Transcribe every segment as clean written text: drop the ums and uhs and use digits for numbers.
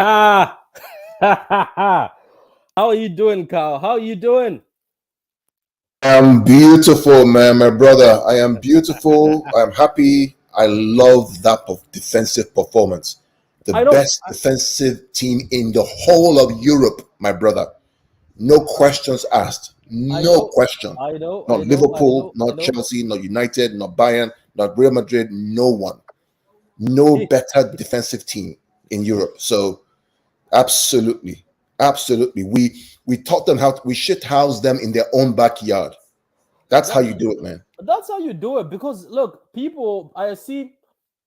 How are you doing, Carl? How are you doing? I'm beautiful, man, my brother. I am beautiful. I'm happy. I love that defensive performance. The I know, best defensive team in the whole of Europe, my brother. No questions asked. I No know, question. I know, Not I know, I Liverpool, know, I not know. Chelsea, not United, not Bayern, not Real Madrid. No one. No He- better defensive team in Europe. So absolutely, absolutely. We taught them how we shit house them in their own backyard. That's how that, you do it, man. that's how you do it. Because look, people, I see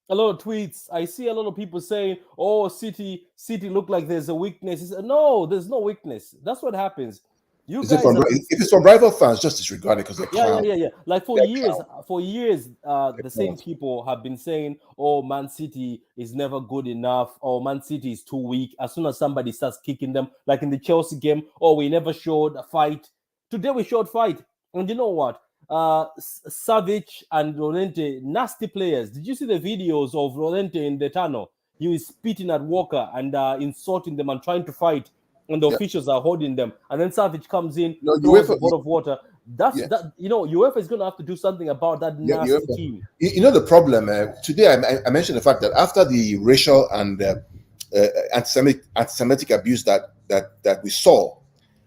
a lot of tweets. I see a lot of people saying, "Oh, City look like there's a weakness." No, there's no weakness. That's what happens. You Is it guys from have been. if it's from rival fans, just disregard it because they're Yeah, yeah, clowns. yeah, yeah. Like They're clowns. for years, They're the same clowns. people have been saying, "Oh, Man City is never good enough," or "Man City is too weak." As soon as somebody starts kicking them, like in the Chelsea game, "Oh, we never showed a fight." Today we showed fight, and you know what? Savage and Llorente, nasty players. Did you see the videos of Llorente in the tunnel? He was spitting at Walker and insulting them and trying to fight, and the Yeah. officials are holding them. And then Savage comes in, No, throws a UEFA. bottle of water. That's Yeah, that. UEFA is going to have to do something about that yeah, nasty UEFA. team. You know the problem today. I mentioned the fact that after the racial and anti-Semitic abuse that we saw,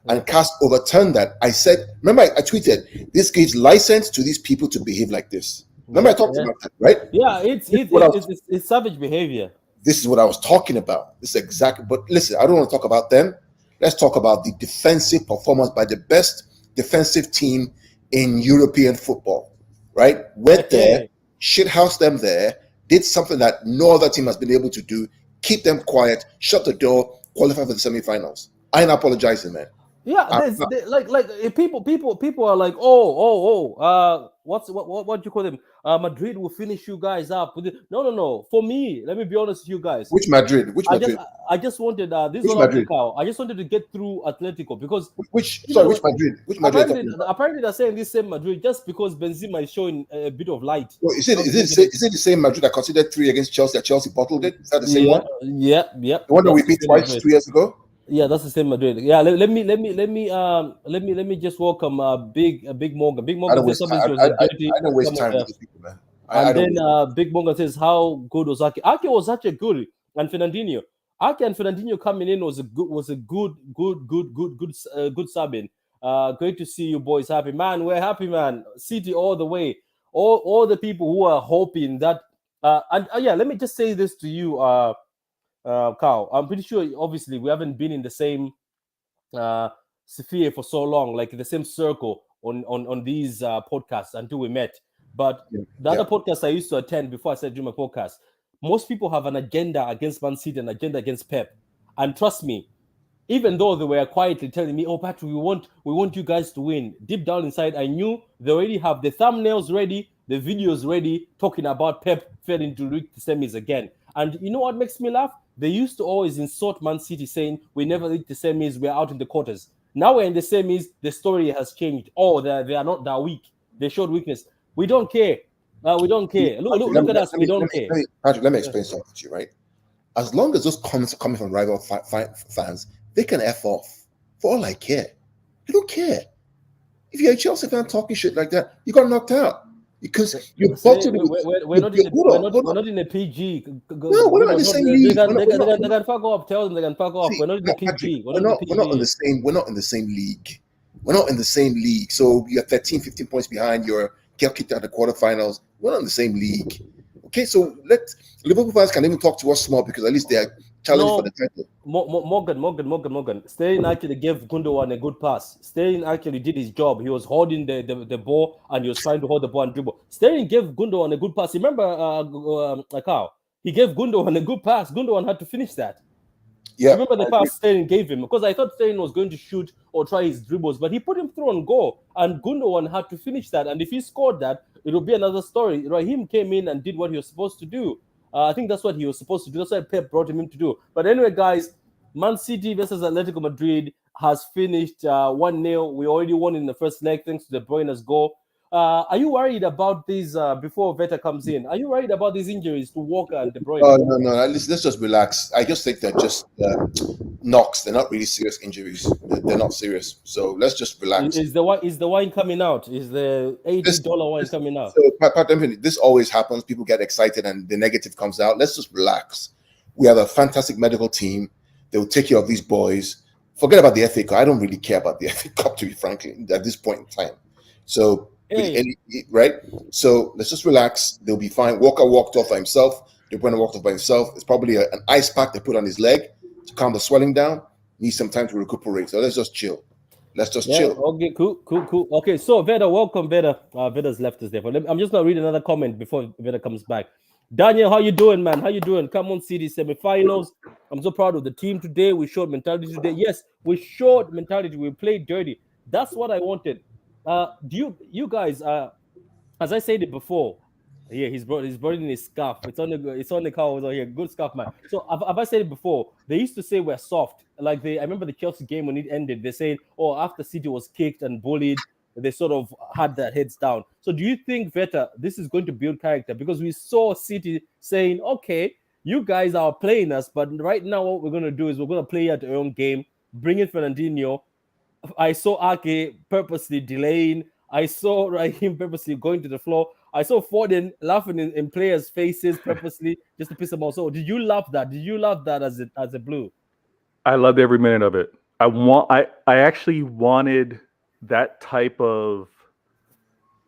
Yeah. and CAS overturned that. I said, remember, I tweeted, this gives license to these people to behave like this. Remember, I Yeah, talked yeah, about that, right? yeah. It's This is it, what I it, was, it's savage behavior. this is what I was talking about. This is exactly. But listen, I don't want to talk about them. Let's talk about the defensive performance by the best defensive team in European football. Right? Went there, Hey, shithoused them there, did something that no other team has been able to do. Keep them quiet, shut the door, qualify for the semifinals. I ain't apologizing, man. yeah, I, like people are like, what do you call them? Madrid will finish you guys up. No, no, no. For me, let me be honest with you guys. which Madrid? Which I just Madrid? I just wanted this is Which what I'll Madrid? take out. I just wanted to get through Atletico because Which even sorry? when Which Madrid? Which Madrid are you talking about? apparently they're saying this same Madrid just because Benzema is showing a bit of light. Well, Not making it. is it the same Madrid that considered three against Chelsea? That Chelsea bottled it. Is that the same Yeah, one? yeah, yeah. The one that we That's the beat same twice Madrid. 2 years ago. Yeah, that's the same Madrid. Yeah, let me just welcome Big Morgan. Big I Morgan don't says waste something time. was dirty. I don't waste Come on, time with these people, man. I and don't then waste. Big Morgan says how good was Aki? Aki was such a good, and Fernandinho. Aki and Fernandinho coming in was a good subbing. Great to see you boys happy, man. We're happy, man. City all the way. All the people who are hoping that and yeah, let me just say this to you, Carl. I'm pretty sure, obviously, we haven't been in the same uh, sphere for so long, like the same circle on these podcasts until we met. But Yeah, the yeah. other podcasts I used to attend before I started doing my podcast, most people have an agenda against Man City, an agenda against Pep. And trust me, even though they were quietly telling me, "Oh, Patrick, we want you guys to win," deep down inside, I knew they already have the thumbnails ready, the videos ready, talking about Pep failing to reach the semis again. And you know what makes me laugh? They used to always insult Man City, saying, "We never reach the semis. We're out in the quarters." Now we're in the semis. The story has changed. Oh, they are not that weak. They showed weakness. We don't care. We don't care. Look at us. We don't care. Patrick, let me Yeah. explain something to you, right? As long as those comments are coming from rival fans, they can f off. For all I care, I don't care. If you're a Chelsea fan talking shit like that, you got knocked out because you Say bottled it with. we're not in the Hold on, hold we're on. not in the PG. No, we're Give not in us the what same league. they can fuck off. Tell them they can fuck off. See, We're not in the Patrick, PG. We're not in the we're not in the PG. same league. We're not in the same league. So you're 13, 15 points behind. You're get kicked out of the quarterfinals. We're not in the same league. Okay, so let Liverpool fans can even talk to us small because at least they are challenging for the No, title. Morgan. Sterling actually gave Gundogan a good pass. Sterling actually did his job. He was holding the ball and he was trying to hold the ball and dribble. Sterling gave Gundogan a good pass. Remember, Akao? He gave Gundogan a good pass. Gundogan had to finish that. Yeah, Remember I the agree. pass Sterling gave him? Because I thought Sterling was going to shoot or try his dribbles, but he put him through on goal, and Gundogan had to finish that. And if he scored that, it would be another story. Raheem came in and did what he was supposed to do. I think that's what he was supposed to do. That's what Pep brought him in to do. But anyway, guys, Man City versus Atletico Madrid has finished 1-0. We already won in the first leg thanks to De Bruyne's goal. Are you worried about these before Veta comes in? Are you worried about these injuries to Walker and De Bruyne? Oh no, no. Let's just relax. I just think they're just knocks. They're not really serious injuries. They're not serious. So let's just relax. Is the wine coming out? Is the $80 wine coming out? So, Pat, this always happens. People get excited and the negative comes out. Let's just relax. We have a fantastic medical team. They will take care of these boys. Forget about the FA Cup. I don't really care about the FA Cup, to be frankly, at this point in time. So, right? So let's just relax. They'll be fine. Walker walked off by himself. De Bruyne walked off by himself. It's probably an ice pack they put on his leg to calm the swelling down. Needs some time to recuperate. So let's just chill. Let's just chill. Okay, cool. Okay, so Veda, welcome, Veda. Veda's left us there. I'm just gonna read another comment before Veda comes back. Daniel, how you doing, man? How you doing? Come on, City semifinals. I'm so proud of the team today. We showed mentality today. Yes, we showed mentality. We played dirty. That's what I wanted. Do you guys? As I said it before, yeah, he's burning his scarf. It's on the car over here. Good scarf, man. So have I said it before? They used to say we're soft. Like I remember the Chelsea game when it ended. They said, "Oh, after City was kicked and bullied, they sort of had their heads down." So do you think, Veta, this is going to build character? Because we saw City saying, "Okay, you guys are playing us, but right now what we're going to do is we're going to play at our own game, bring in Fernandinho." I saw Ake purposely delaying. I saw Raheem purposely going to the floor. I saw Foden laughing in players' faces purposely just to piss them off. So did you love that? Did you love that as a Blue? I loved every minute of it. I actually wanted that type of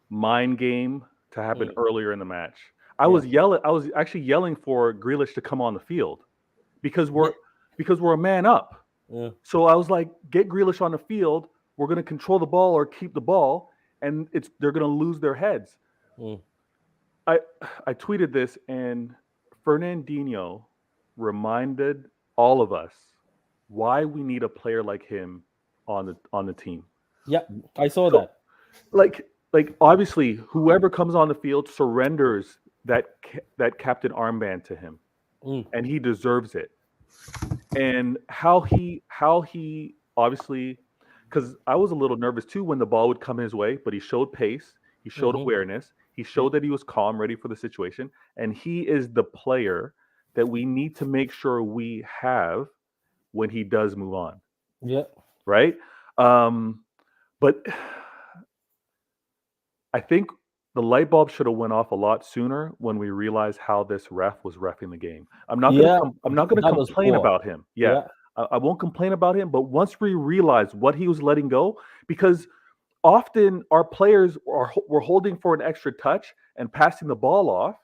mind game to happen earlier in the match. I was actually yelling for Grealish to come on the field because we're a man up. Yeah. So I was like, get Grealish on the field. We're going to control the ball or keep the ball, and they're going to lose their heads. I tweeted this, and Fernandinho reminded all of us why we need a player like him on the team. Yeah, I saw that. Like obviously, whoever comes on the field surrenders that captain armband to him, and he deserves it. And how he obviously, because I was a little nervous too when the ball would come his way, but he showed pace, he showed awareness, he showed that he was calm, ready for the situation, and he is the player that we need to make sure we have when he does move on. Yeah. Right? But I think the light bulb should have went off a lot sooner when we realized how this ref was reffing the game. I'm not going to complain about him. I won't complain about him. But once we realized what he was letting go, because often our players were holding for an extra touch and passing the ball off,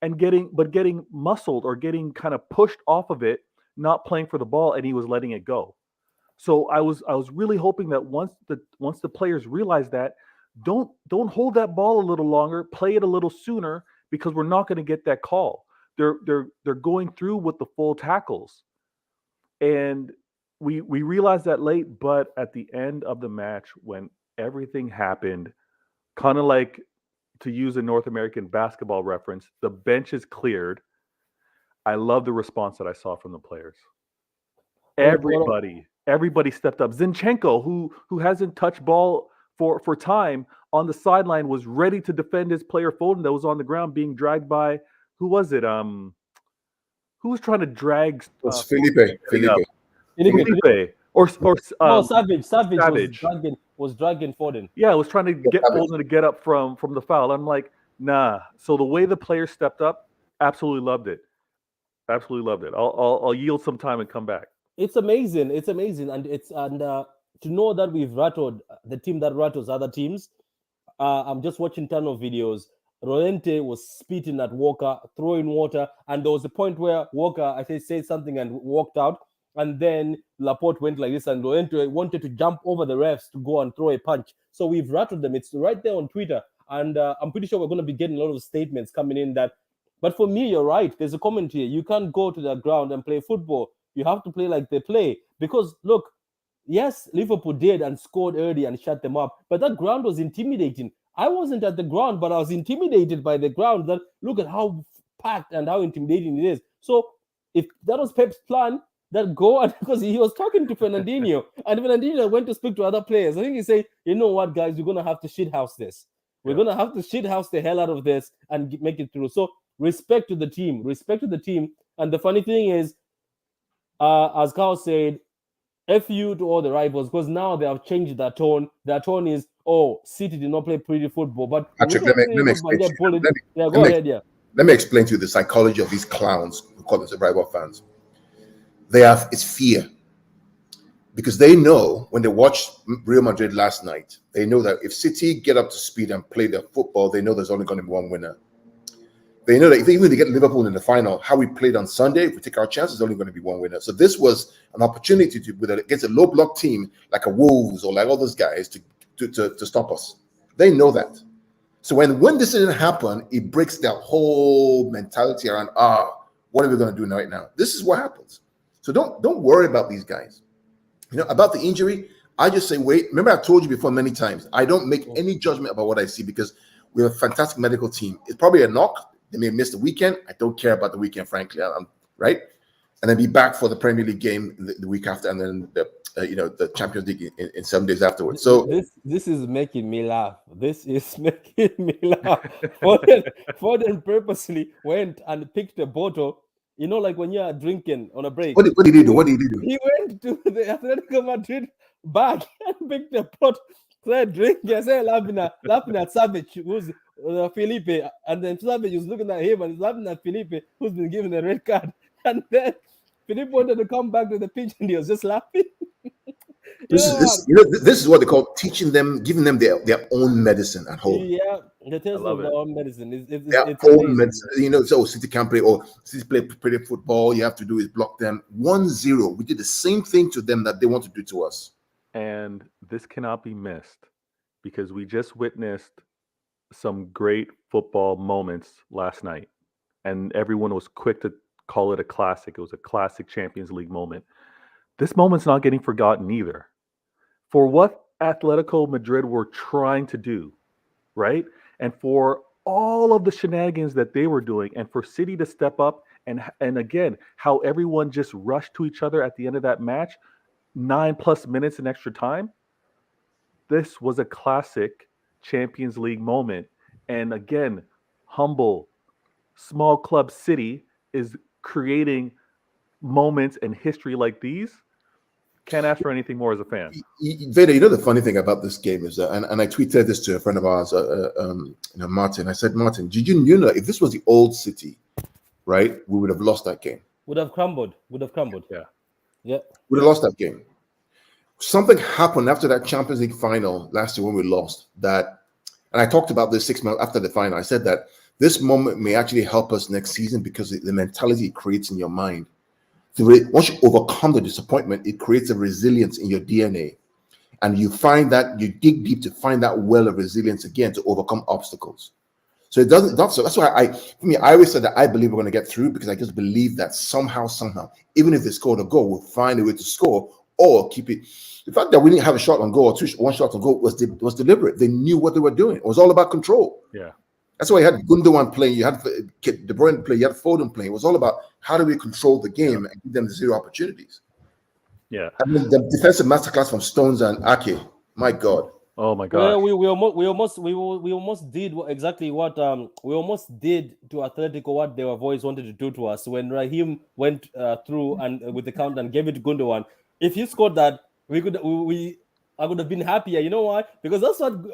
and getting muscled or getting kind of pushed off of it, not playing for the ball, and he was letting it go. So I was really hoping that once the players realized that, don't hold that ball a little longer, play it a little sooner, because we're not going to get that call. They're going through with the full tackles, and we realized that late. But at the end of the match, when everything happened, kind of like, to use a North American basketball reference, the bench is cleared. I love the response that I saw from the players. Everybody stepped up. Zinchenko, who hasn't touched ball for time, on the sideline, was ready to defend his player Foden that was on the ground being dragged by, who was it? Who was trying to drag? Felipe. Savage was dragging Foden. Yeah, was trying to get Foden to get up from the foul. I'm like, nah. So the way the players stepped up, absolutely loved it. I'll yield some time and come back. It's amazing, and to know that we've rattled the team that rattles other teams. I'm just watching ton of videos. Llorente was spitting at Walker, throwing water, and there was a point where Walker, I think, said something and walked out, and then Laporte went like this, and Llorente wanted to jump over the refs to go and throw a punch. So we've rattled them. It's right there on Twitter, and I'm pretty sure we're going to be getting a lot of statements coming in that. But for me, you're right. There's a comment here. You can't go to the ground and play football. You have to play like they play. Because, look, yes, Liverpool did and scored early and shut them up, but that ground was intimidating. I wasn't at the ground, but I was intimidated by the ground. That look at how packed and how intimidating it is. So if that was Pep's plan, that go, and because he was talking to Fernandinho, and Fernandinho went to speak to other players. I think he said, you know what, guys, you're going to have to shithouse this. We're going to have to shithouse the hell out of this and make it through. So respect to the team. And the funny thing is, as Carl said, F you to all the rivals, because now they have changed their tone. Their tone is, oh, City did not play pretty football. But Patrick, let me explain. Go ahead. Let me explain to you the psychology of these clowns who call themselves rival fans. It's fear. Because they know when they watched Real Madrid last night, they know that if City get up to speed and play their football, they know there's only going to be one winner. They know that even if they get Liverpool in the final, how we played on Sunday, if we take our chances, there's only going to be one winner. So this was an opportunity against a low block team like a Wolves or like all those guys to stop us. They know that. So when this didn't happen, it breaks their whole mentality around, what are we going to do right now? This is what happens. So don't worry about these guys. About the injury, I just say, wait. Remember, I told you before many times, I don't make any judgment about what I see because we have a fantastic medical team. It's probably a knock. They may miss the weekend. I don't care about the weekend, frankly. Right? And then be back for the Premier League game the week after, and then the Champions League in 7 days afterwards. So this is making me laugh. Foden purposely went and picked a bottle. Like when you are drinking on a break. What did he do? What did he do? He went to the Atletico Madrid back and picked a pot, started drinking. I started laughing at Savage, who's Felipe, and then Savage was looking at him and he's laughing at Felipe, who's been given a red card. And then Felipe wanted to come back to the pitch and he was just laughing. This is what they call teaching them, giving them their own medicine at home. Yeah, the taste of their own medicine. It's own medicine. So City can't play or City play pretty football. You have to do is block them 1-0. We did the same thing to them that they want to do to us. And this cannot be missed because we just witnessed some great football moments last night, and everyone was quick to call it a classic. It was a classic Champions League moment. This moment's not getting forgotten either. For what Atletico Madrid were trying to do, right? And for all of the shenanigans that they were doing, and for City to step up, and again, how everyone just rushed to each other at the end of that match, 9+ minutes in extra time. This was a classic Champions League moment. And again, humble, small club City is creating moments and history like these. Can't ask for anything more as a fan. Veda, the funny thing about this game is that, and I tweeted this to a friend of ours, Martin. I said, Martin, did you know if this was the old City, right, we would have lost that game. Would have crumbled. Yeah. Would have lost that game. Something happened after that Champions League final last year when we lost that, and I talked about this 6 months after the final. I said that this moment may actually help us next season because the mentality it creates in your mind. Once you overcome the disappointment, it creates a resilience in your DNA. And you find that you dig deep to find that well of resilience again to overcome obstacles. So it doesn't, that's why I always said that I believe we're going to get through because I just believe that somehow, even if they scored a goal, we'll find a way to score or keep it. The fact that we didn't have a shot on goal or one shot on goal was deliberate. They knew what they were doing. It was all about control. Yeah. That's why you had Gundogan playing, you had De Bruyne playing, you had Foden playing. It was all about how do we control the game and give them 0 opportunities. Yeah. I mean, the defensive masterclass from Stones and Ake, my God. Oh my God. Well, we almost did exactly what we almost did to Atletico what their voice wanted to do to us when Raheem went through and with the count and gave it to Gundogan. If he scored that, I would have been happier. You know why? Because that's what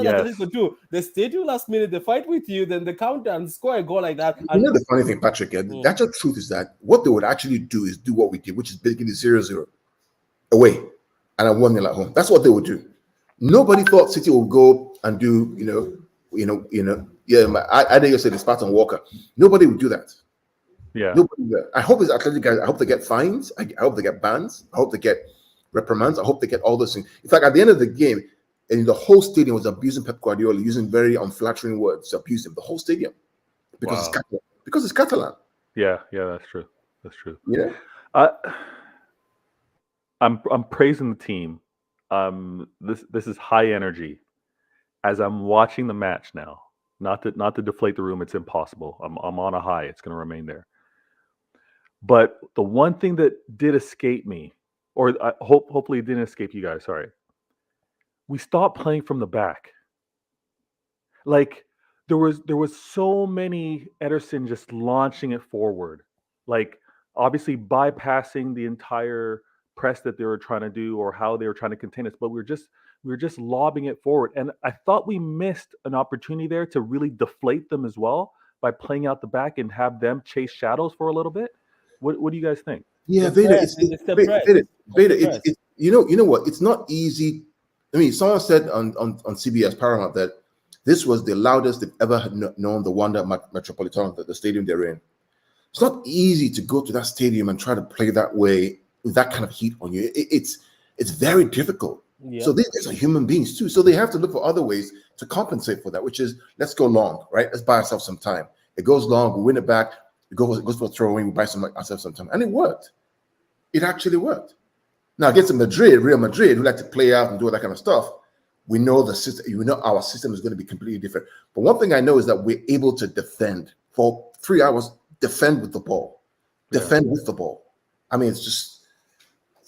Atletico do. They stay to last minute, they fight with you, then they counter and score a goal like that. And the funny thing, Patrick, the actual truth is that what they would actually do is do what we did, which is basically 0-0 away and a 1-0 at home. That's what they would do. Nobody thought City would go and do, I didn't say the Spartan Walker. Nobody would do that. Yeah. Nobody would do that. I hope it's Athletic guys. I hope they get fines. I hope they get bans. I hope they get reprimands. I hope they get all those things. In fact, at the end of the game, and the whole stadium was abusing Pep Guardiola, using very unflattering words to abuse him. The whole stadium, because it's Catalan. Yeah, that's true. Yeah, I'm praising the team. This is high energy. As I'm watching the match now, not to deflate the room, it's impossible. I'm on a high. It's going to remain there. But the one thing that did escape me, or hopefully it didn't escape you guys. Sorry. We stopped playing from the back. Like there was so many Ederson just launching it forward, like obviously bypassing the entire press that they were trying to do or how they were trying to contain us, but we were just lobbing it forward. And I thought we missed an opportunity there to really deflate them as well by playing out the back and have them chase shadows for a little bit. What do you guys think? Yeah, Vader, it's you know what? It's not easy. I mean, someone said on CBS Paramount that this was the loudest they've ever known the Wanda Metropolitano, the stadium they're in. It's not easy to go to that stadium and try to play that way with that kind of heat on you. It's very difficult. Yeah. So these are human beings too. So they have to look for other ways to compensate for that, which is let's go long, right? Let's buy ourselves some time. It goes long, we win it back. It goes for a throw-in, we buy ourselves some time. And it worked. It actually worked. Now against Real Madrid, who like to play out and do all that kind of stuff, we know the system. You know our system is going to be completely different. But one thing I know is that we're able to defend for 3 hours. Defend with the ball. Defend with the ball. I mean, it's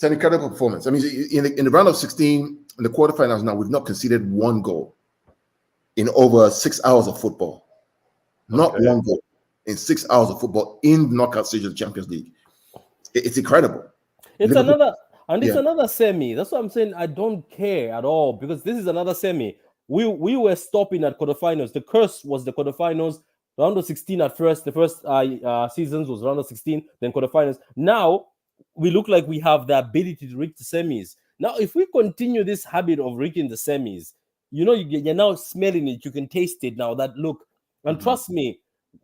an incredible performance. I mean, in the round of 16, in the quarterfinals now, we've not conceded one goal in over 6 hours of football. Not one goal in 6 hours of football in the knockout stage of the Champions League. It's incredible. It's another semi. That's what I'm saying. I don't care at all because this is another semi. We were stopping at quarterfinals. The curse was the quarterfinals. Round of 16 at first. The first seasons was round of 16, then quarterfinals. Now we look like we have the ability to reach the semis. Now, if we continue this habit of reaching the semis, you know, you're now smelling it. You can taste it now. That look, and trust me,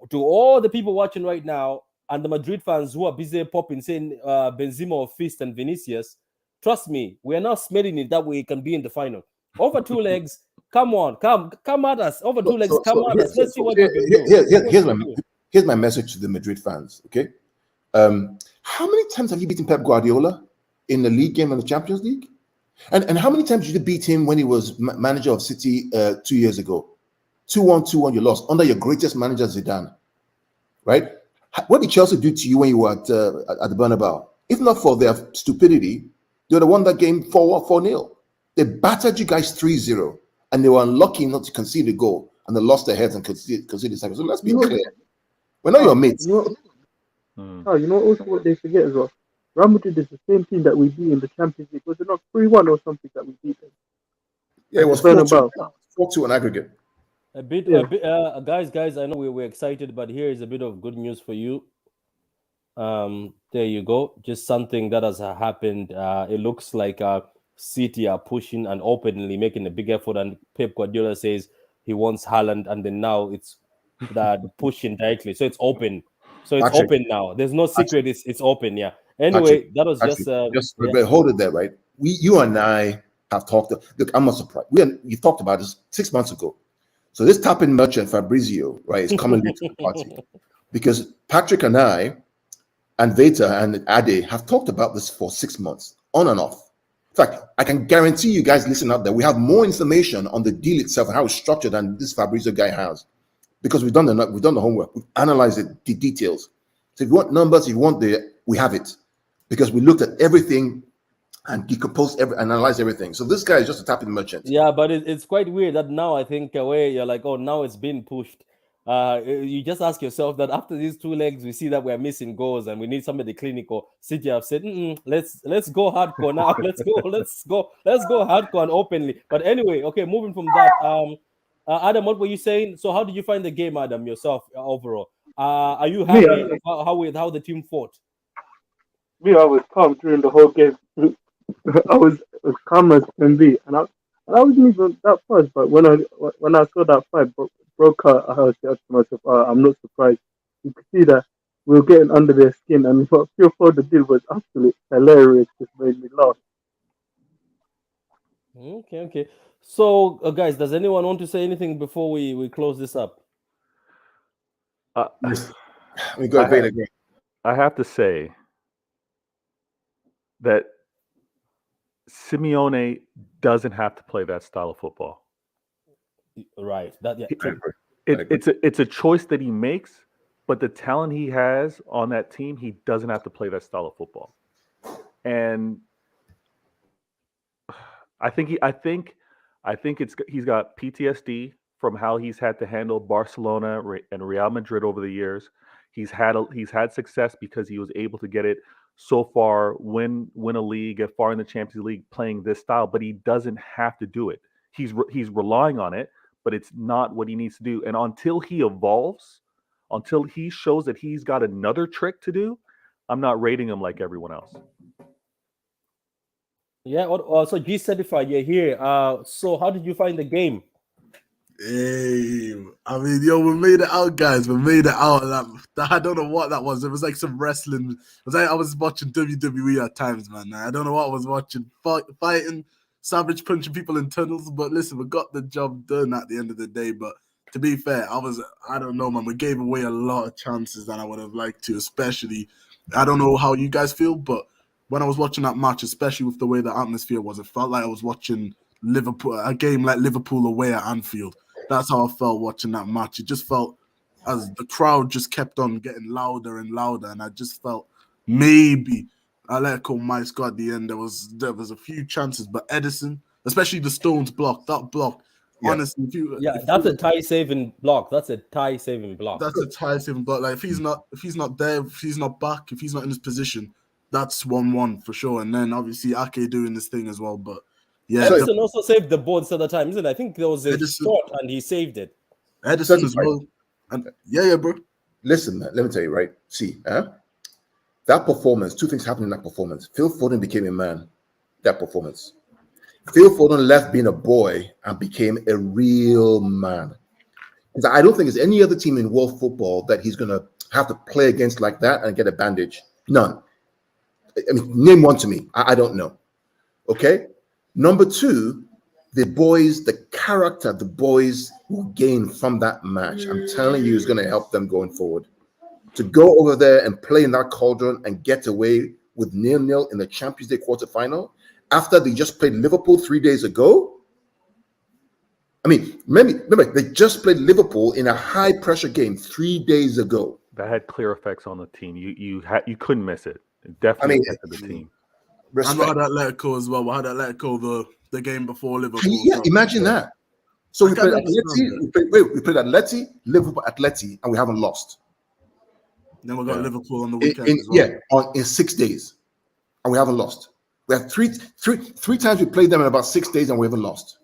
to all the people watching right now and the Madrid fans who are busy popping saying Benzema or Fist and Vinicius, trust me, we are now smelling it that way. It can be in the final. Over 2 legs. Come on, come at us. Over 2 legs, come at us. Let's see what you can do. Here's my message to the Madrid fans, okay? How many times have you beaten Pep Guardiola in the league game and the Champions League? And how many times did you beat him when he was manager of City 2 years ago? 2-1, 2-1, you lost under your greatest manager, Zidane, right? What did Chelsea do to you when you were at the Bernabeu? If not for their stupidity, they would have won that game 4-0. They battered you guys 3-0. And they were unlucky not to concede a goal, and they lost their heads and conceded a second. So let's be clear. We're not your mates. You know also what they forget as well? Real Madrid is the same team that we beat in the Champions League. Was it not 3-1 or something that we beat them? Yeah, it was 4-2 on aggregate. Guys, I know we're excited, but here is a bit of good news for you. There you go. Just something that has happened. It looks like City are pushing and openly making a big effort, and Pep Guardiola says he wants Haaland, and then now it's that pushing directly, so it's open. So it's open now. There's no secret. It's open. Yeah. Anyway, that was just hold it there, right? You and I have talked. Look, I'm not surprised. We talked about this 6 months ago. So this tapping merchant Fabrizio, right, is coming to the party because Patrick and I and Veta and Ade have talked about this for 6 months, on and off. In fact, I can guarantee you guys listen out there, we have more information on the deal itself and how it's structured than this Fabrizio guy has, because we've done the homework, we've analyzed it, the details. So if you want numbers, if you want we have it, because we looked at everything and decomposed analyzed everything. So this guy is just a tapping merchant. Yeah, but it's quite weird that now I think where you're like, oh, now it's been pushed. You just ask yourself that after these 2 legs, we see that we're missing goals and we need somebody clinical. City have said, let's go hardcore now. let's go hardcore and openly. But anyway, okay, moving from that. Adam, what were you saying? So how did you find the game, Adam, yourself overall? Are you happy how the team fought? Me, I was calm during the whole game. I was as calm as can be, and I wasn't even that fast. But when I saw that fight broke out, I was to myself, I'm not surprised. You could see that we were getting under their skin, and what Phil Foden did was absolutely hilarious. Just made me laugh. Okay. So, guys, does anyone want to say anything before we close this up? We go again. I have to say that Simeone doesn't have to play that style of football. Right. It's a choice that he makes, but the talent he has on that team, he doesn't have to play that style of football. And I think he's got PTSD from how he's had to handle Barcelona and Real Madrid over the years. He's had success because he was able to get it so far, win a league, get far in the Champions League playing this style, but he doesn't have to do it. He's relying on it, but it's not what he needs to do. And until he evolves, until he shows that he's got another trick to do, I'm not rating him like everyone else. Yeah. Also, G certified. You're here. So how did you find the game? Hey, I mean, yo, we made it out, guys. We made it out. I don't know what that was. It was like some wrestling. I was watching WWE at times, man. I don't know what I was watching. Fighting, savage punching people in tunnels. But listen, we got the job done at the end of the day. But to be fair, I don't know, man. We gave away a lot of chances than I would have liked to, especially. I don't know how you guys feel, but when I was watching that match, especially with the way the atmosphere was, it felt like I was watching a game like Liverpool away at Anfield. That's how I felt watching that match. It just felt as the crowd just kept on getting louder and louder, and I just felt maybe Atletico might score at the end. There was a few chances, but Edison, especially the Stones block, that block. Yeah. Honestly, that's a tie saving block. That's a tie saving block. That's a tie saving block. Like if he's not there, if he's not back, if he's not in his position, that's 1-1 for sure. And then obviously Ake doing this thing as well, but. Yeah, Edison also saved the boards at the time, isn't it? I think there was a shot and he saved it. Edison as well. And yeah, bro. Listen, man, let me tell you, right? See, that performance, two things happened in that performance. Phil Foden became a man, that performance. Phil Foden left being a boy and became a real man. I don't think there's any other team in world football that he's going to have to play against like that and get a bandage. None. I mean, name one to me. I don't know. Okay? Number two, the character the boys will gain from that match, I'm telling you, is going to help them going forward. To go over there and play in that cauldron and get away with 0-0 in the Champions League quarterfinal after they just played Liverpool 3 days ago. I mean, remember, they just played Liverpool in a high-pressure game 3 days ago. That had clear effects on the team. You couldn't miss it. It definitely affected the team. Respect. And we had Atletico as well. We had Atletico the game before Liverpool. Yeah, imagine that. So we played Atleti, Liverpool, Atleti, and we haven't lost. Then we got Liverpool on the weekend as well. In 6 days, and we haven't lost. We have three times we played them in about 6 days, and we haven't lost.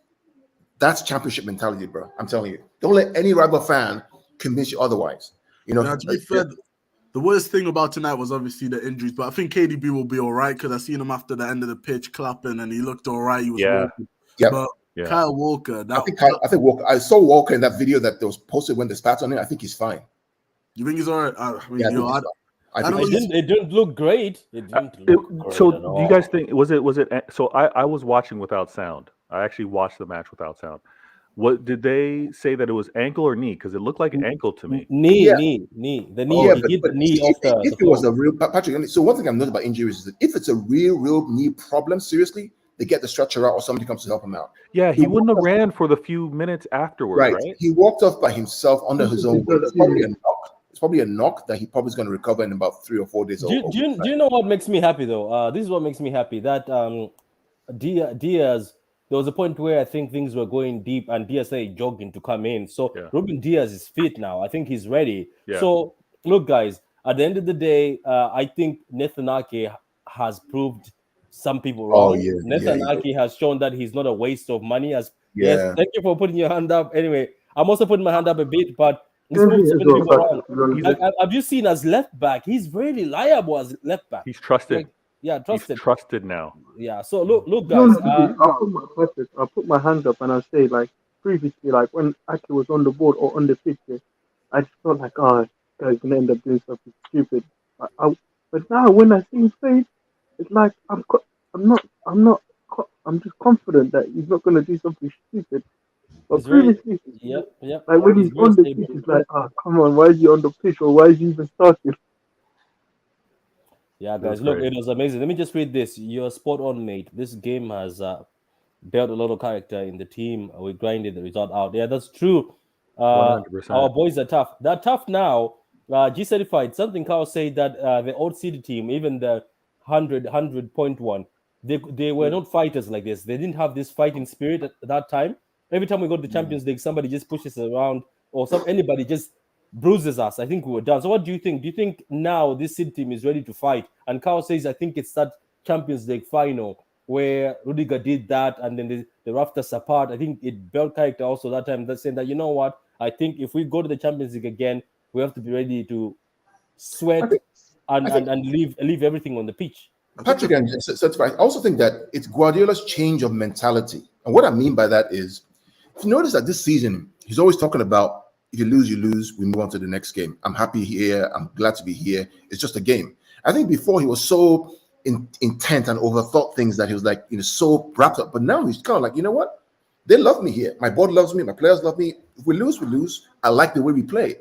That's championship mentality, bro. I'm telling you. Don't let any rival fan convince you otherwise. You know. Now, to be fair, the worst thing about tonight was obviously the injuries, but I think KDB will be all right because I seen him after the end of the pitch clapping and he looked all right. He was walking. Yeah. But Kyle Walker, I think Walker. I saw Walker in that video that was posted when the stats on it. I think he's fine. You think he's all right? It didn't look great. It didn't look great so at all. Do you guys think was it? So I was watching without sound. I actually watched the match without sound. What did they say that it was ankle or knee? Because it looked like an ankle to me. Knee. The knee. He hit the knee off the. If it was a real Patrick, so one thing I've noticed about injuries is that if it's a real knee problem, seriously, they get the stretcher out or somebody comes to help him out. Yeah, he wouldn't have ran for the few minutes afterwards, right? He walked off by himself under his own weight. It's probably a knock that he probably is going to recover in about 3 or 4 days. Do you know what makes me happy though? This is what makes me happy that Diaz. There was a point where I think things were going deep and Diaz started jogging to come in. So Ruben Diaz is fit now. I think he's ready. Yeah. So look, guys, at the end of the day, I think Nathan Ake has proved some people wrong. Nathan Ake has shown that he's not a waste of money. Yes, thank you for putting your hand up. Anyway, I'm also putting my hand up a bit, but he's proved some people wrong. Have you seen as left back? He's really liable as left back. He's trusted. Trusted. He's trusted now. Yeah. So look, guys. I'll put my hand up and I'll say, like previously, like when Ake was on the board or on the pitch, I just felt like, this guy's gonna end up doing something stupid. But now when I see his face, it's like I'm just confident that he's not gonna do something stupid. But previously, like when he's on the pitch, it's like, come on, why is he on the pitch or why is he even starting? Yeah, guys, look, it was amazing. Let me just read this. You're spot on, mate. This game has built a lot of character in the team. We grinded the result out. Yeah, that's true. 100%. Our boys are tough. They're tough now. G certified. Something Carl said that the old city team, even the 100 point one, they were not fighters like this. They didn't have this fighting spirit at that time. Every time we go to the Champions League, somebody just pushes us around, or anybody just bruises us. I think we were done. So what do you think? Do you think now this City team is ready to fight? And Carl says, I think it's that Champions League final where Rudiger did that, and then the roughed us apart. I think it built character also that time. That's saying that, you know what? I think if we go to the Champions League again, we have to be ready to sweat and leave everything on the pitch. Patrick, and I also think that it's Guardiola's change of mentality. And what I mean by that is, if you notice that this season, he's always talking about, if you lose, you lose. We move on to the next game. I'm happy here. I'm glad to be here. It's just a game. I think before he was so intent and overthought things that he was like, so wrapped up. But now he's kind of like, you know what? They love me here. My board loves me. My players love me. If we lose, we lose. I like the way we play.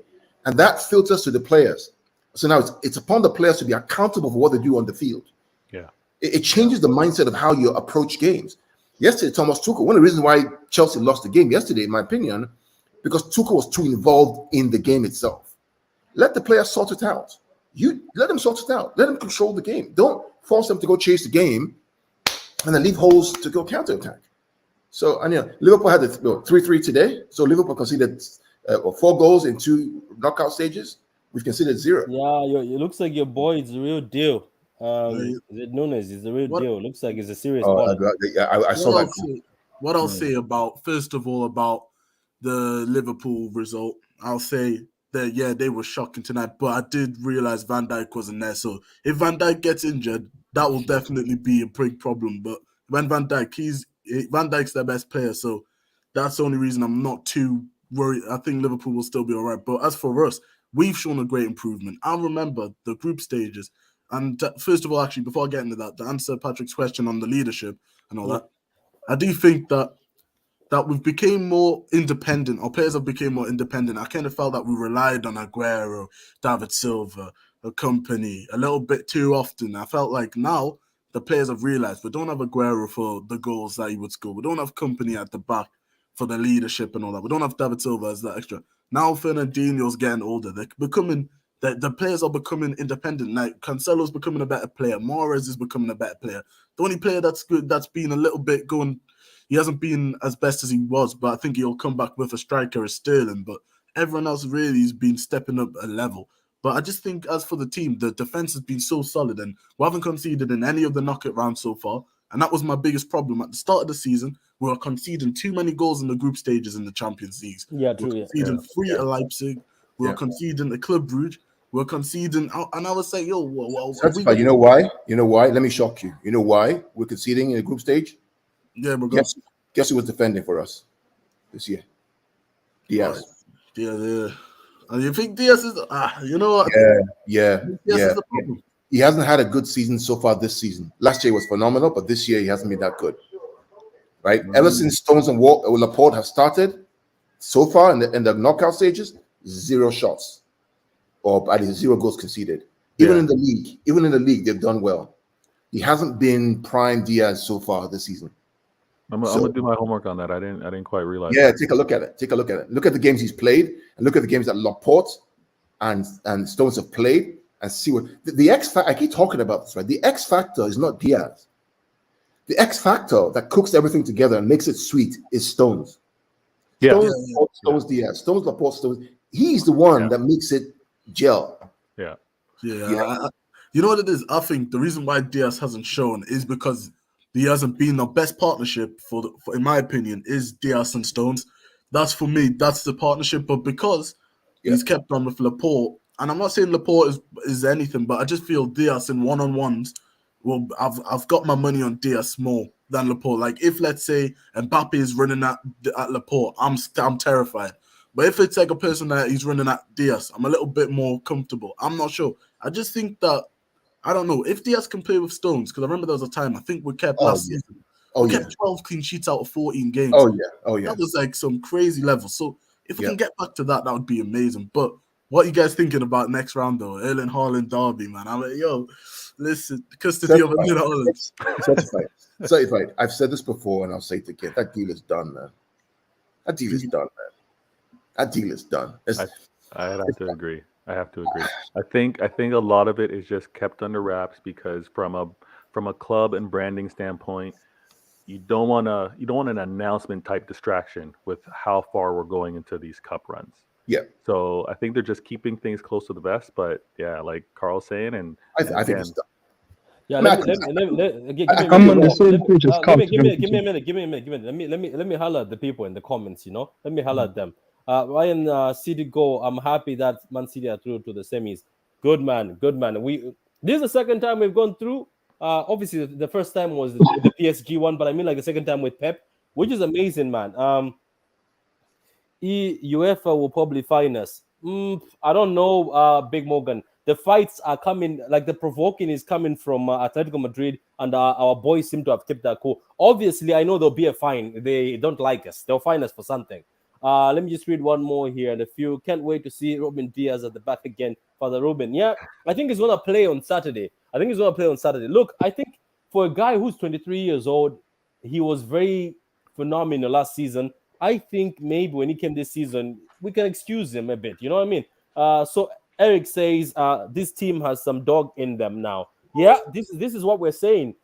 And that filters to the players. So now it's upon the players to be accountable for what they do on the field. Yeah. It changes the mindset of how you approach games. Yesterday, Thomas Tuchel, one of the reasons why Chelsea lost the game yesterday, in my opinion, because Tuchel was too involved in the game itself. Let the players sort it out. You let them sort it out. Let them control the game. Don't force them to go chase the game and then leave holes to go counterattack. So, and Liverpool had the 3-3 today. So Liverpool conceded 4 goals in 2 knockout stages. We've conceded 0. Yeah, it looks like your boy is the real deal. Is it Nunes? Is the real deal. Looks like it's a serious ball. I saw that. What I'll say about, first of all, about the Liverpool result, I'll say that, they were shocking tonight, but I did realize Van Dijk wasn't there. So if Van Dijk gets injured, that will definitely be a big problem. But when Van Dijk's their best player, so that's the only reason I'm not too worried. I think Liverpool will still be all right. But as for us, we've shown a great improvement. I remember the group stages. And first of all, actually, before I get into that, to answer Patrick's question on the leadership and all that, I do think that we've become more independent. Our players have become more independent. I kind of felt that we relied on Aguero, David Silva, a company a little bit too often. I felt like now the players have realized we don't have Aguero for the goals that he would score. We don't have company at the back for the leadership and all that. We don't have David Silva as that extra. Now Fernandinho's getting older. They're becoming... The players are becoming independent. Like Cancelo's becoming a better player. Mahrez is becoming a better player. The only player that's good, that's been a little bit going, he hasn't been as best as he was, but I think he'll come back with a striker as Sterling. But everyone else really has been stepping up a level. But I just think as for the team, the defense has been so solid, and we haven't conceded in any of the knockout rounds so far. And that was my biggest problem at the start of the season. We were conceding too many goals in the group stages in the Champions League. Yeah, true. We were conceding 3 at Leipzig. We were conceding at Club Brugge. We're conceding, and I would say, you know why? You know why? Let me shock you. You know why we're conceding in the group stage? Yeah, but guess who was defending for us this year? Diaz. Yeah. And you think Diaz is? You know what? Yeah. Diaz is the problem. He hasn't had a good season so far this season. Last year was phenomenal, but this year he hasn't been that good. Right? Ever since Stones and Laporte have started, so far in the knockout stages, 0 shots. Or at least 0 goals conceded. Even in the league, they've done well. He hasn't been prime Diaz so far this season. I'm gonna do my homework on that. I didn't quite realize. Yeah, take a look at it. Look at the games he's played, and look at the games that Laporte and Stones have played, and see what the X factor. I keep talking about this, right? The X factor is not Diaz. The X factor that cooks everything together and makes it sweet is Stones. Stones, Diaz, Stones, Laporte, Stones. He's the one that makes it gel. Yeah. You know what it is? I think the reason why Diaz hasn't shown is because he hasn't been the best partnership for in my opinion, is Diaz and Stones. That's for me. That's the partnership. But because he's kept on with Laporte, and I'm not saying Laporte is anything, but I just feel Diaz in one-on-ones. Well, I've got my money on Diaz more than Laporte. Like if let's say Mbappe is running at Laporte, I'm terrified. But if it's like a person that he's running at Diaz, I'm a little bit more comfortable. I'm not sure. I just think that, I don't know, if Diaz can play with Stones, because I remember there was a time, I think we kept last season. We kept 12 clean sheets out of 14 games. Oh, yeah. That was like some crazy level. So if we can get back to that, that would be amazing. But what are you guys thinking about next round, though? Erling Haaland derby, man. I'm like, listen, custody of Erling Haaland. Certified. I've said this before, and I'll say it again. That deal is done, man. That deal is done. I have to agree. I think a lot of it is just kept under wraps because from a club and branding standpoint, you don't want an announcement type distraction with how far we're going into these cup runs. Yeah. So I think they're just keeping things close to the vest. But yeah, like Carl's saying, and I think it's done. Yeah, I'm on the same page as Carl. Give me a minute. Let me holler at the people in the comments. Let me holler at them. Ryan City go. I'm happy that Man City are through to the semis. Good man. This is the second time we've gone through. Obviously, the first time was the PSG one, but I mean like the second time with Pep, which is amazing, man. UEFA will probably fine us. I don't know, Big Morgan. The fights are coming, like the provoking is coming from Atletico Madrid, and our boys seem to have kept that cool. Obviously, I know there'll be a fine. They don't like us. They'll fine us for something. Let me just read one more here. And if you can't wait to see Ruben Diaz at the back again, Father Ruben. Yeah, I think he's going to play on Saturday. Look, I think for a guy who's 23 years old, he was very phenomenal last season. I think maybe when he came this season, we can excuse him a bit. You know what I mean? So Eric says this team has some dog in them now. Yeah, this is what we're saying.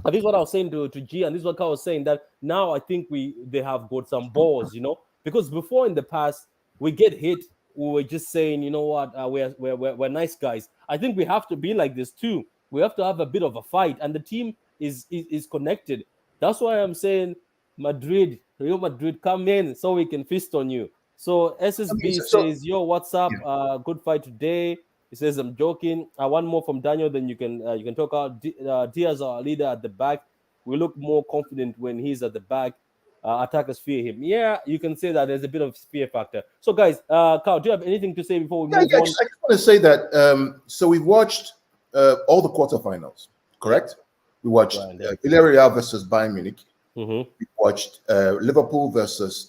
This is what I was saying to G, and this is what I was saying, that now I think they have got some balls, because before in the past we get hit, we were just saying, you know what, we're nice guys. I think we have to be like this too. We have to have a bit of a fight, and the team is connected. That's why I'm saying Real Madrid, come in so we can feast on you. So SSB says, yo, what's up? Yeah. Good fight today. He says, I'm joking. One more from Daniel, then you can talk out. Diaz, our leader at the back. We look more confident when he's at the back. Attackers fear him. Yeah, you can say that there's a bit of fear factor. So, guys, Carl, do you have anything to say before we move on? I just want to say that, so we watched all the quarterfinals, correct? We watched Villarreal versus Bayern Munich. Mm-hmm. We watched Liverpool versus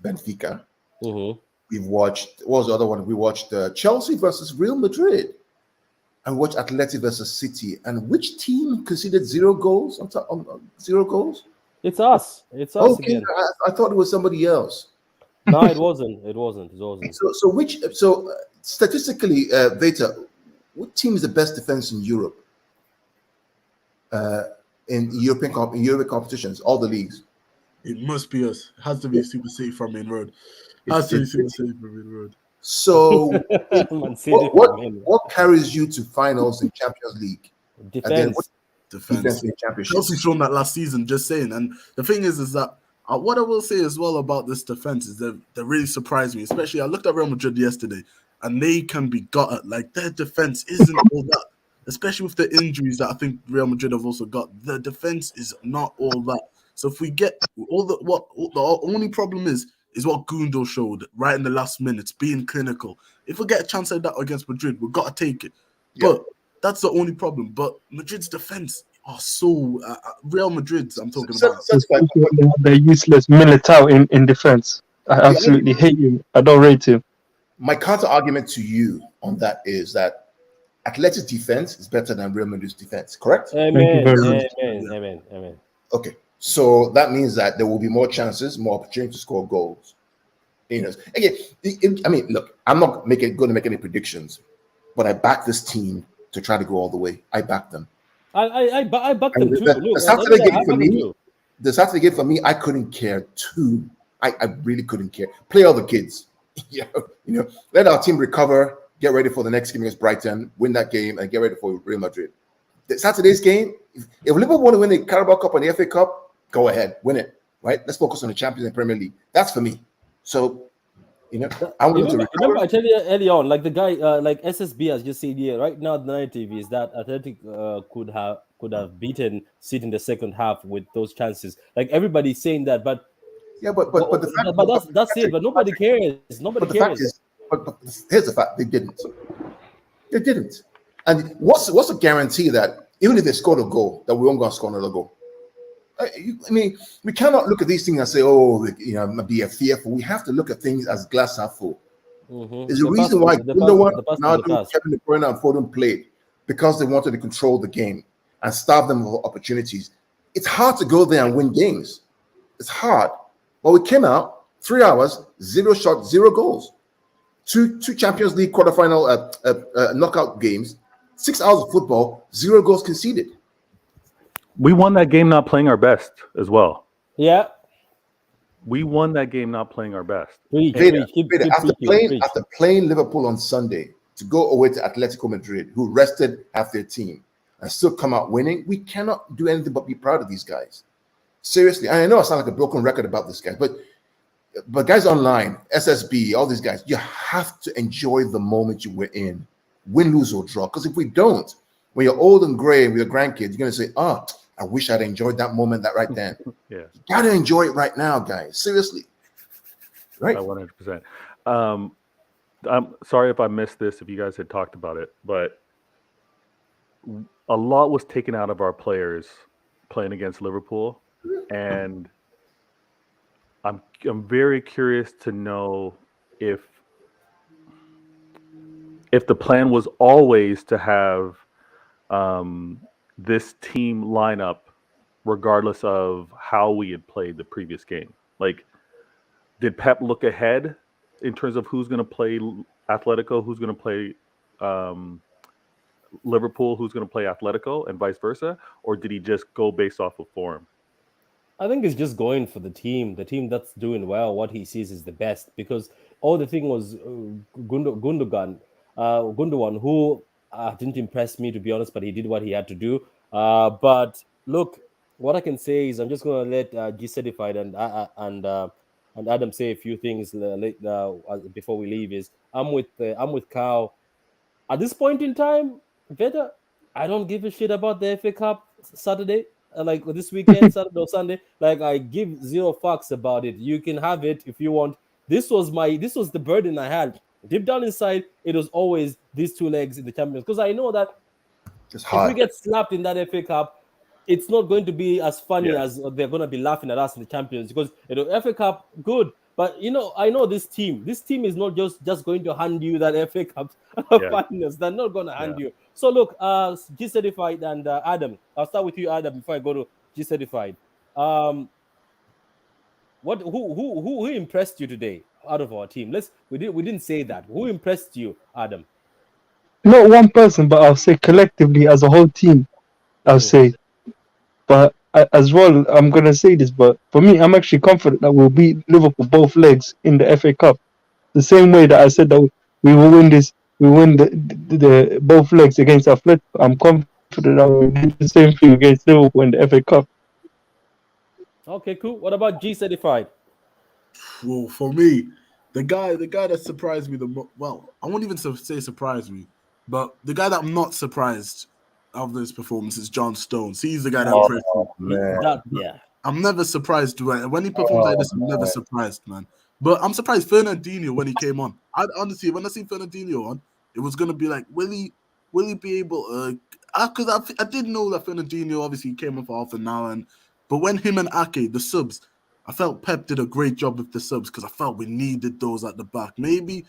Benfica. Mm-hmm. We've watched, what was the other one? We watched Chelsea versus Real Madrid. And we watched Atletic versus City. And which team conceded 0 goals? 0 goals? It's us. It's us again. I thought it was somebody else. No, it wasn't. So statistically, Veta, what team is the best defense in Europe? In European competitions, all the leagues. It must be us. It has to be Super City from Main Road. So, what carries you to finals in Champions League? Defense. Defense in Championship. Chelsea shown that last season. Just saying. And the thing is that what I will say as well about this defense is that they really surprised me. Especially, I looked at Real Madrid yesterday, and they can be got at. Like, their defense isn't all that. Especially with the injuries that I think Real Madrid have also got, the defense is not all that. So if we get the only problem is what Gundo showed right in the last minutes, being clinical. If we get a chance like that against Madrid, we've got to take it. Yeah. But that's the only problem. But Madrid's defense are so Real Madrid's. I'm talking about. They're useless Militao in defense. I absolutely hate him. I don't rate him. My counter argument to you on that is that Atletic's defense is better than Real Madrid's defense, correct? Amen. Okay, so that means that there will be more chances, more opportunity to score goals. Again, I mean, look, I'm not going to make any predictions, but I back this team to try to go all the way. I back them. I back them too. The Saturday game for me, I couldn't care too. I really couldn't care. Play all the kids. Let our team recover. Get ready for the next game against Brighton, win that game, and get ready for Real Madrid. Saturday's game, if Liverpool want to win the Carabao Cup and the FA Cup, go ahead, win it, right? Let's focus on the Champions and Premier League. That's for me. So, I want to recover. Remember, I tell you early on, like the guy, like SSB has just said here, right now the narrative is that Athletic could have beaten City in the second half with those chances. Like everybody's saying that, but that's it. But nobody cares. Nobody cares. But here's the fact: they didn't. They didn't. And what's the guarantee that even if they scored a goal, that we won't go and score another goal? I mean, we cannot look at these things and say, be fearful. We have to look at things as glass half full. Mm-hmm. There's a reason why Gundogan, Kevin De Bruyne, and Foden played, because they wanted to control the game and starve them of opportunities. It's hard to go there and win games. It's hard. But we came out 3 hours, 0 shots, 0 goals. Two Champions League quarterfinal knockout games, 6 hours of football, 0 goals conceded. We won that game not playing our best as well. Yeah. We won that game not playing our best. After playing Liverpool on Sunday to go away to Atletico Madrid, who rested half their team, and still come out winning, we cannot do anything but be proud of these guys. Seriously, I know I sound like a broken record about this guy, but guys online, SSB, all these guys, you have to enjoy the moment you were in, win, lose, or draw. Because if we don't, when you're old and gray and with your grandkids, you're going to say, I wish I'd enjoyed that moment right then. Yeah. You got to enjoy it right now, guys. Seriously. Right. 100%. I'm sorry if I missed this, if you guys had talked about it, but a lot was taken out of our players playing against Liverpool. And I'm very curious to know if the plan was always to have this team lineup regardless of how we had played the previous game. Like, did Pep look ahead in terms of who's going to play Atletico, who's going to play Liverpool, who's going to play Atletico, and vice versa? Or did he just go based off of form? I think he's just going for the team that's doing well. What he sees is the best, because all the thing was Gundogan, who didn't impress me, to be honest, but he did what he had to do. But look, what I can say is I'm just going to let G Certified and Adam say a few things before we leave. Is I'm with Kyle. At this point in time, Veta, I don't give a shit about the FA Cup Saturday. Like this weekend, Saturday or Sunday, like I give zero fucks about it. You can have it if you want. This was the burden I had. Deep down inside, it was always these two legs in the Champions, because I know that if we get slapped in that FA Cup, it's not going to be as funny as they're going to be laughing at us in the Champions, because FA Cup, good. But I know this team. This team is not just going to hand you that FA Cup finals. They're not going to hand you. So look, G Certified and Adam. I'll start with you, Adam, before I go to G Certified. Who impressed you today out of our team? We didn't say that. Who impressed you, Adam? Not one person, but I'll say collectively as a whole team. I'll say, but as well, I'm gonna say this, but for me, I'm actually confident that we'll beat Liverpool both legs in the FA Cup. The same way that I said that we will win this, we win the both legs against Atlectico. I'm confident that we'll do the same thing against Liverpool in the FA Cup. Okay, cool. What about G Certified? Well, for me, the guy that surprised me I won't even say surprised me, but the guy that I'm not surprised of this performance is John Stones. He's the guy that I'm man. I'm never surprised when he performs like this. I'm never surprised, man. But I'm surprised Fernandinho when he came on. Honestly, when I see Fernandinho on, it was gonna be like, will he be able? Because I did know that Fernandinho obviously came on for half an hour, but when him and Ake, the subs, I felt Pep did a great job with the subs, because I felt we needed those at the back. Maybe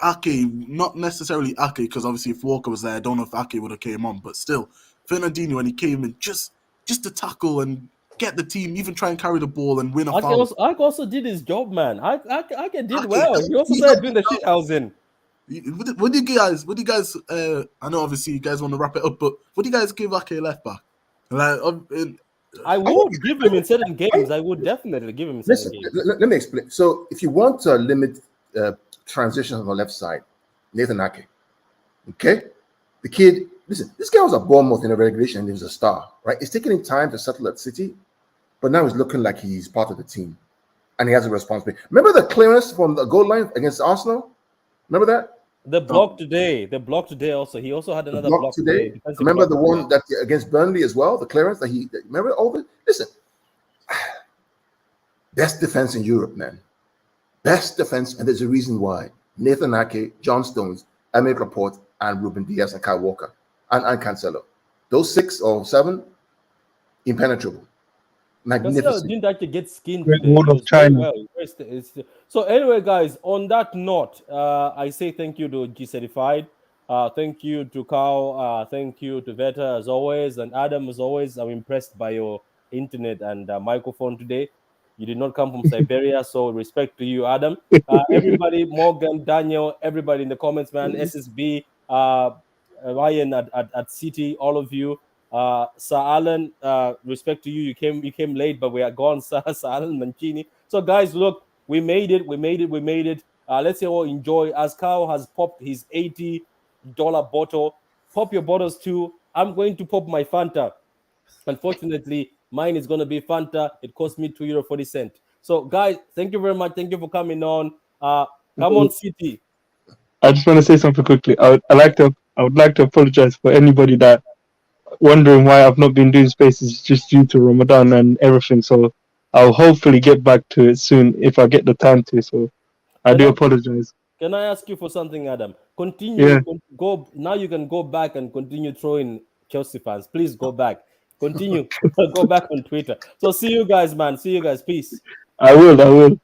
Ake, not necessarily Ake, because obviously if Walker was there, I don't know if Ake would have came on, but still, Fernandinho when he came in, just to tackle and get the team, even try and carry the ball and win a foul. Ake also did his job, man. Ake did well. He also started doing the shithousing. What do you guys? I know obviously you guys want to wrap it up, but what do you guys give Ake left back? Like, I would give him in certain games. I would definitely give him in certain games. Let me explain. So if you want to limit transition on the left side, Nathan Ake. Okay? The kid, listen, this guy was at Bournemouth in a regulation and he was a star, right? It's taking him time to settle at City, but now he's looking like he's part of the team and he has a responsibility. Remember the clearance from the goal line against Arsenal? Remember that? The block today also. He also had another block today. Remember the one that against Burnley as well? The clearance that remember all of it? Listen, best defense in Europe, man. Best defense, and there's a reason why. Nathan Ake, John Stones, Emile Laporte, and Ruben Diaz and Kyle Walker and Cancelo. Those 6 or 7, impenetrable. Magnificent. Didn't actually get skinned. Of China. So anyway, guys, on that note, I say thank you to G Certified. Thank you to Kyle. Thank you to Veta as always, and Adam as always. I'm impressed by your internet and microphone today. You did not come from Siberia, so respect to you, Adam. Everybody, Morgan, Daniel, everybody in the comments, man. SSB, Ryan at City, all of you. Sir Alan, respect to you. You came late, but we are gone, Sir Alan Mancini. So, guys, look, we made it. Let's say all enjoy. As Carl has popped his $80 bottle, pop your bottles too. I'm going to pop my Fanta. Unfortunately, mine is going to be Fanta. It cost me €2.40. So, guys, thank you very much. Thank you for coming on. Come on, City. I just want to say something quickly. I would like to apologize for anybody that wondering why I've not been doing spaces just due to Ramadan and everything. So I'll hopefully get back to it soon if I get the time to. So I do apologize. Can I ask you for something, Adam? Continue. Yeah. Go now. You can go back and continue throwing Chelsea fans. Please go back. Continue. Go back on Twitter. So see you guys, man. See you guys. Peace. I will.